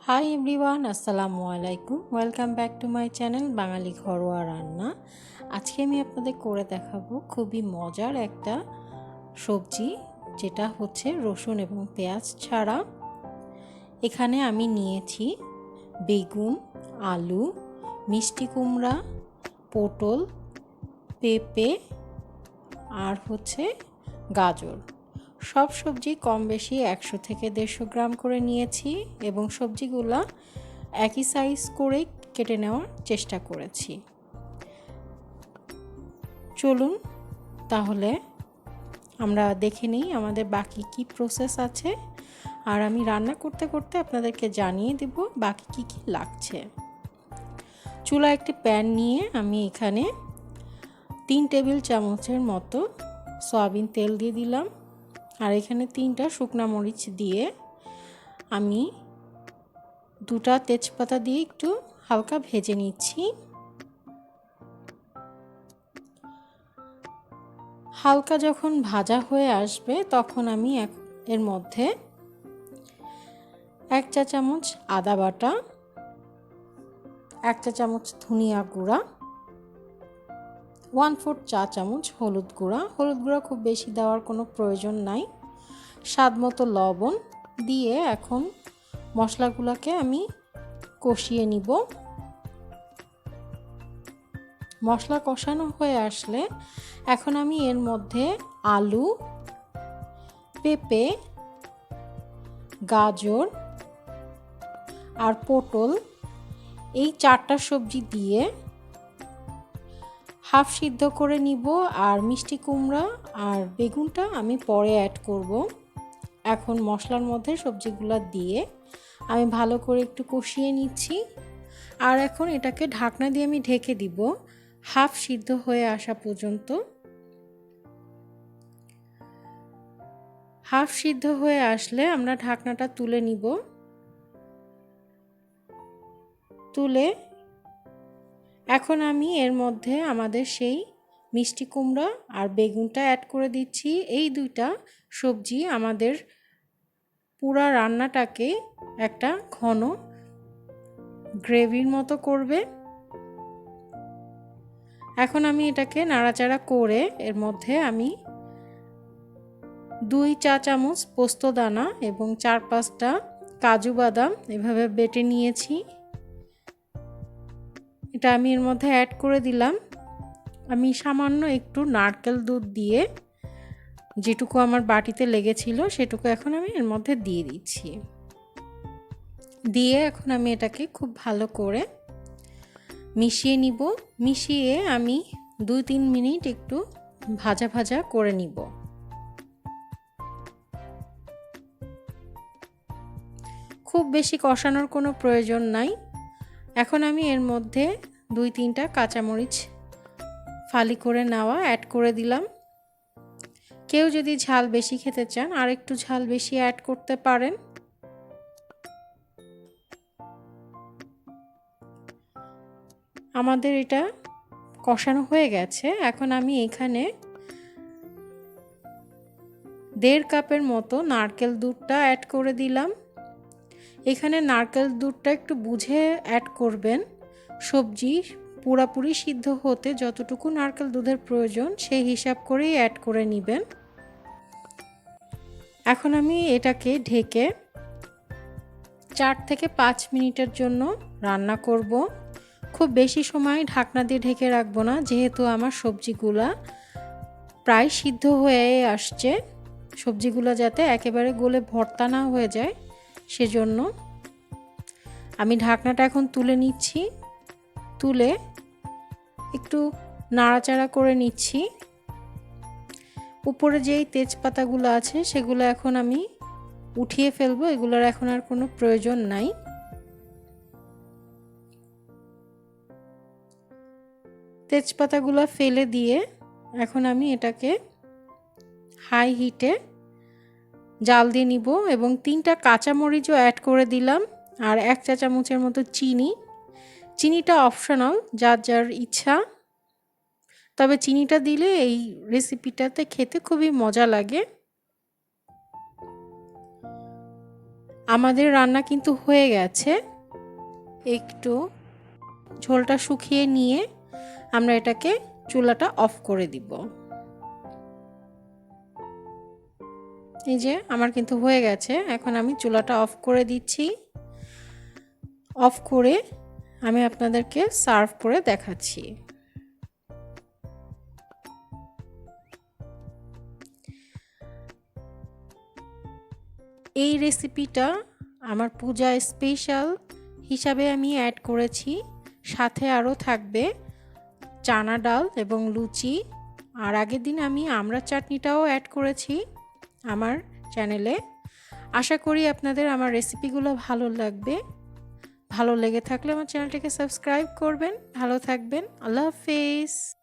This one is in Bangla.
হাই এভরিওয়ান, আসসালামু আলাইকুম। Welcome back to my channel বাঙালি ঘরোয়া রান্না। আজকে আমি আপনাদের করে দেখাবো খুবই মজার একটা সবজি, যেটা হচ্ছে রসুন এবং পেঁয়াজ ছাড়া। এখানে আমি নিয়েছি বেগুন, আলু, মিষ্টি কুমড়া, পটল, পেঁপে আর হচ্ছে গাজর। সব সবজি কম বেশি 100 থেকে 150 গ্রাম করে নিয়েছি এবং সবজিগুলা একই সাইজ করে কেটে নেওয়ার চেষ্টা করেছি। চলুন তাহলে আমরা দেখে নিই আমাদের বাকি কি প্রসেস আছে, আর আমি রান্না করতে করতে আপনাদেরকে জানিয়ে দেব বাকি কি কি লাগছে। চুলা একটি প্যান নিয়ে আমি এখানে 3 টেবিল চামচের মতো সয়াবিন তেল দিয়ে দিলাম, আর এখানে 3টা শুকনা মরিচ দিয়ে আমি 2টা তেজপাতা দিয়ে একটু হালকা ভেজে নিচ্ছি। হালকা যখন ভাজা হয়ে আসবে তখন আমি এর মধ্যে 1 চা চামচ আদা বাটা, 1 চা চামচ ধনিয়া গুঁড়া, 1/4 চা চামচ হলুদ গুঁড়া। হলুদ গুঁড়া খুব বেশি দেওয়ার কোনো প্রয়োজন নাই। স্বাদ মতো লবণ দিয়ে এখন মশলাগুলোকে আমি কষিয়ে নিব। মশলা কষানো হয়ে আসলে এখন আমি এর মধ্যে আলু, পেঁপে, গাজর আর পটল এই 4টা সবজি দিয়ে হাফ সিদ্ধ করে নিব, আর মিষ্টি কুমড়া আর বেগুনটা আমি পরে অ্যাড করব। এখন মশলার মধ্যে সবজিগুলো দিয়ে আমি ভালো করে একটু কষিয়ে নিচ্ছি, আর এখন এটাকে ঢাকনা দিয়ে আমি ঢেকে দিব হাফ সিদ্ধ হয়ে আসা পর্যন্ত। হাফ সিদ্ধ হয়ে আসলে আমরা ঢাকনাটা তুলে নিব। তুলে এখন আমি এর মধ্যে আমাদের সেই মিষ্টি কুমড়া আর বেগুনটা অ্যাড করে দিচ্ছি। এই 2টা সবজি আমাদের পুরা রান্নাটাকে একটা ঘন গ্রেভির মতো করবে। এখন আমি এটাকে নাড়াচাড়া করে এর মধ্যে আমি 2 চা চামচ পোস্ত দানা এবং 4-5টা কাজু বাদাম এভাবে বেটে নিয়েছি, এটা আমি এর মধ্যে অ্যাড করে দিলাম। আমি সামান্য একটু নারকেল দুধ দিয়ে যেটুকু আমার বাটিতে লেগেছিল সেটুকু এখন আমি এর মধ্যে দিয়ে দিচ্ছি। দিয়ে এখন আমি এটাকে খুব ভালো করে মিশিয়ে নিব। মিশিয়ে আমি 2-3 মিনিট একটু ভাজা ভাজা করে নিব। খুব বেশি কষানোর কোনো প্রয়োজন নাই। এখন আমি এর মধ্যে 2-3টা কাঁচামরিচ ফালি করে নেওয়া অ্যাড করে দিলাম। কেউ যদি ঝাল বেশি খেতে চান আর একটু ঝাল বেশি অ্যাড করতে পারেন। আমাদের এটা কষানো হয়ে গেছে। এখন আমি এখানে 1.5 কাপের মতো নারকেল দুধটা অ্যাড করে দিলাম। এখানে নারকেল দুধটা একটু বুঝে অ্যাড করবেন। সবজি পুরোপুরি সিদ্ধ হতে যতটুকু নারকেল দুধের প্রয়োজন সেই হিসাব করেই অ্যাড করে নেবেন। এখন আমি এটাকে ঢেকে 4 থেকে 5 মিনিটের জন্য রান্না করব। খুব বেশি সময় ঢাকনা দিয়ে ঢেকে রাখবো না, যেহেতু আমার সবজিগুলা প্রায় সিদ্ধ হয়ে আসছে। সবজিগুলো যাতে একেবারে গলে ভর্তা না হয়ে যায় সেজন্য আমি ঢাকনাটা এখন তুলে নিচ্ছি। তুলে একটু নাড়াচাড়া করে নিচ্ছি। উপরে যেই তেজপাতাগুলো আছে সেগুলো এখন আমি উঠিয়ে ফেলবো, এগুলোর এখন আর কোনো প্রয়োজন নাই। তেজপাতাগুলো ফেলে দিয়ে এখন আমি এটাকে হাই হিটে জাল দিয়ে নিব এবং 3টা কাঁচামরিচও অ্যাড করে দিলাম, আর 1 চা চামচের মতো চিনি। চিনিটা অপশনাল, যার যার ইচ্ছা, তবে চিনিটা দিলে এই রেসিপিটাতে খেতে খুবই মজা লাগে। আমাদের রান্না কিন্তু হয়ে গেছে। একটু ঝোলটা শুকিয়ে নিয়ে আমরা এটাকে চুলাটা অফ করে দিব। এই যে আমার কিন্তু হয়ে গেছে, এখন আমি চুলাটা অফ করে দিচ্ছি। অফ করে আমি আপনাদেরকে সার্ভ করে দেখাচ্ছি। এই রেসিপিটা আমার পূজা স্পেশাল হিসাবে আমি অ্যাড করেছি, সাথে আরও থাকবে চানা ডাল এবং লুচি। আর আগের দিন আমি আমড়ার চাটনিটাও অ্যাড করেছি আমার চ্যানেলে। আশা করি আপনাদের আমার রেসিপিগুলো ভালো লাগবে। ভালো লেগে থাকলে আমার চ্যানেলটিকে সাবস্ক্রাইব করবেন। ভালো থাকবেন। আল্লাহ হাফেজ।